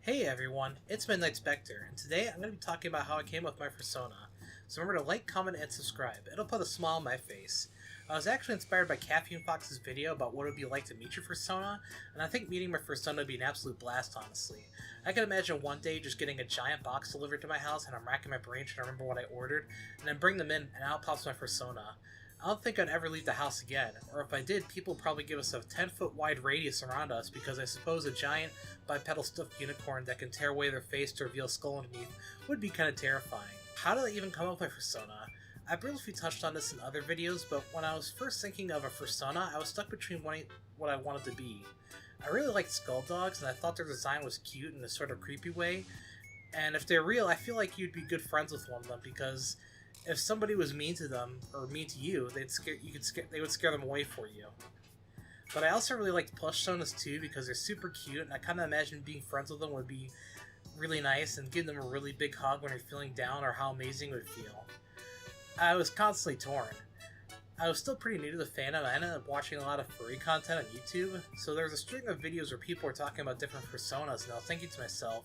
Hey everyone, it's Midnight Spectre, and today I'm going to be talking about how I came up with my Fursona. So remember to like, comment, and subscribe. It'll put a smile on my face. I was actually inspired by Caffeine Fox's video about what it would be like to meet your Fursona, and I think meeting my Fursona would be an absolute blast, honestly. I can imagine one day just getting a giant box delivered to my house, and I'm racking my brain trying to remember what I ordered, and then bring them in, and out pops my Fursona. I don't think I'd ever leave the house again, or if I did, people would probably give us a 10-foot wide radius around us because I suppose a giant bipedal stuffed unicorn that can tear away their face to reveal a skull underneath would be kind of terrifying. How did I even come up with my Fursona? I briefly touched on this in other videos, but when I was first thinking of a Fursona, I was stuck between what I wanted to be. I really liked skull dogs, and I thought their design was cute in a sort of creepy way, and if they're real, I feel like you'd be good friends with one of them because if somebody was mean to them or mean to you, they would scare them away for you. But I also really liked plush Sonas too because they're super cute, and I kind of imagine being friends with them would be really nice and giving them a really big hug when you're feeling down or how amazing it would feel. I was constantly torn. I was still pretty new to the fandom. I ended up watching a lot of furry content on YouTube, so there was a string of videos where people were talking about different personas, and I was thinking to myself,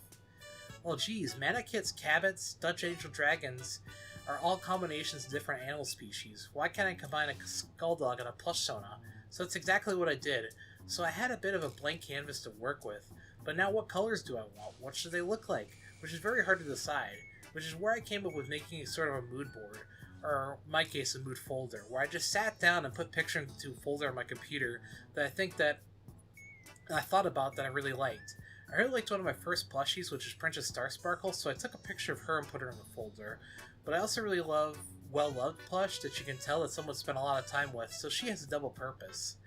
well geez, Manakits, Cabots, Dutch Angel Dragons are all combinations of different animal species. Why can't I combine a skull dog and a plush Sona? So that's exactly what I did. So I had a bit of a blank canvas to work with, but now what colors do I want? What should they look like? Which is very hard to decide, which is where I came up with making sort of a mood board, or in my case a mood folder, where I just sat down and put pictures into a folder on my computer that I thought about that I really liked. I really liked one of my first plushies, which is Princess Star Sparkle, so I took a picture of her and put her in the folder. But I also really love Well-Loved plush that you can tell that someone spent a lot of time with, so she has a double purpose.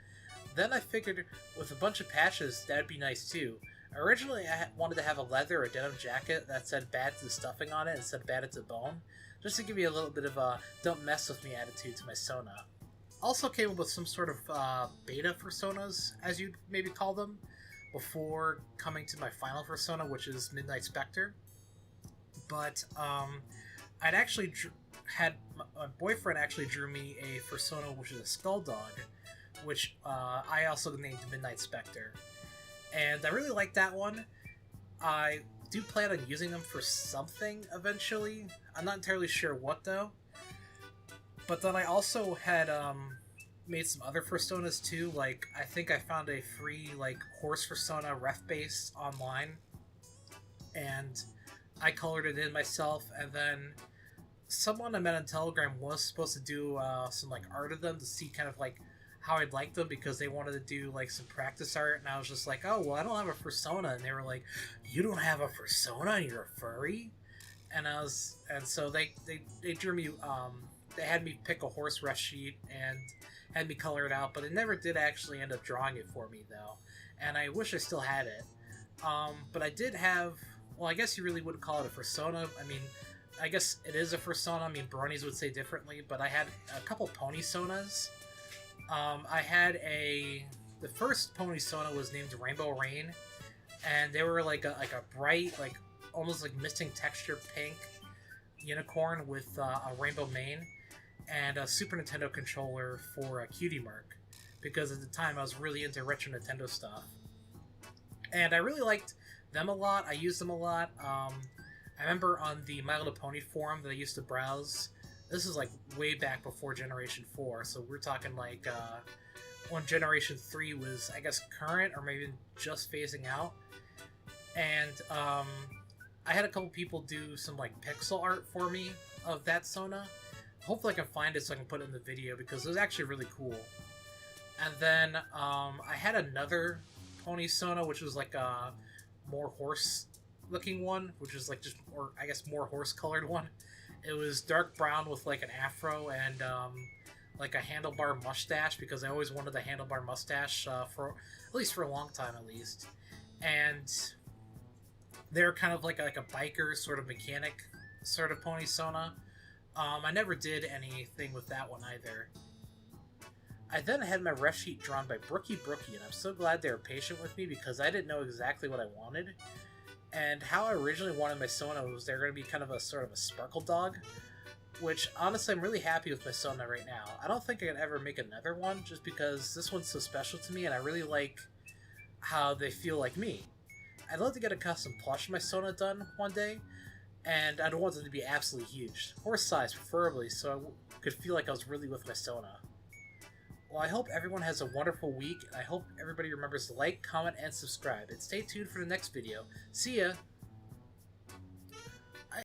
Then I figured with a bunch of patches, that'd be nice too. Originally, I wanted to have a leather or denim jacket that said bad to the stuffing on it instead of bad to the bone, just to give you a little bit of a don't mess with me attitude to my Sona. Also came up with some sort of beta Fursonas, as you'd maybe call them, before coming to my final Fursona, which is Midnight Spectre. But I'd actually had my boyfriend actually drew me a Fursona, which is a skull dog, which I also named Midnight Spectre, and I really like that one. I do plan on using them for something eventually. I'm not entirely sure what though. But then I also had made some other Fursonas too. Like I think I found a free horse Fursona ref base online, and I colored it in myself. And then someone I met on Telegram was supposed to do some art of them to see kind of how I'd like them because they wanted to do some practice art, and I was just like, oh well, I don't have a Fursona, and they were like, you don't have a Fursona and you're a furry, and so they drew me. They had me pick a horse ref sheet and had me color it out, but it never did actually end up drawing it for me though, and I wish I still had it. But I did have, well, I guess you really wouldn't call it a Fursona. I mean, I guess it is a Fursona. I mean, bronies would say differently, but I had a couple pony Sonas. I had the first pony Sona was named Rainbow Rain, and they were like a bright, almost misting texture pink unicorn with a rainbow mane and a Super Nintendo controller for a Cutie Mark, because at the time I was really into retro Nintendo stuff. And I really liked them a lot. I used them a lot. I remember on the My Little Pony forum that I used to browse, this is way back before Generation 4, so we're talking when Generation 3 was, I guess, current or maybe just phasing out. And I had a couple people do some pixel art for me of that Sona. Hopefully I can find it so I can put it in the video because it was actually really cool. And then I had another pony Sona, which was a more horse looking one, which was just more, I guess, more horse colored one. It was dark brown with an afro and a handlebar mustache, because I always wanted a handlebar mustache for at least for a long time at least. And they're kind of like a biker sort of mechanic sort of pony Sona. I never did anything with that one either. I then had my ref sheet drawn by Brookie, and I'm so glad they were patient with me because I didn't know exactly what I wanted. And how I originally wanted my Sona was they're going to be kind of a sort of a sparkle dog, which honestly I'm really happy with my Sona right now. I don't think I could ever make another one just because this one's so special to me and I really like how they feel like me. I'd love to get a custom plush of my Sona done one day, and I don't want them to be absolutely huge. Horse size, preferably, so I could feel like I was really with my Sona. Well, I hope everyone has a wonderful week, and I hope everybody remembers to like, comment, and subscribe. And stay tuned for the next video. See ya!